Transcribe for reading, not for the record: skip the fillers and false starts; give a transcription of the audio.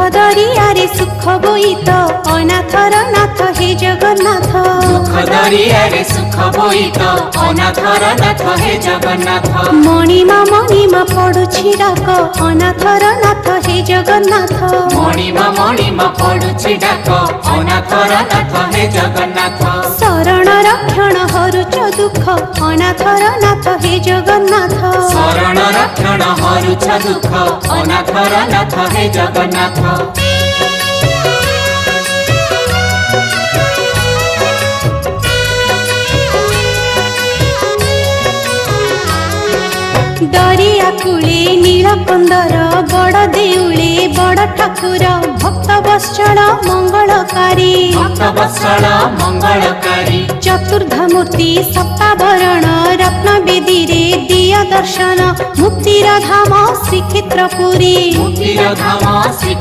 दरियारे सुख बोईत अनाथर नाथ हे जगन्नाथ। दुख दरियारे सुख बोईत अनाथर नाथ हे जगन्नाथ। मणिमा पड़ुछि डाक अनाथर नाथ हे जगन्नाथ। मणिमा पड़ुछि डाक अनाथर नाथ हे जगन्नाथ। शरण रक्षण हरुच दुख अनाथर नाथ हे जगन्नाथ। शरण रक्षण हरुच दुख अनाथर नाथ हे जगन्नाथ। दरिया कूले नीलकंदर बड़ देउले बड़ ठाकुर भक्त वत्सल मंगलकारी। भक्त वत्सल मंगलकारी चतुर्धामूर्ति सप्ताभरण रत्न बेदी रे दिया दर्शन मुक्तिर धाम श्रीक्षेत्रपुरी। मुक्तिर धाम श्री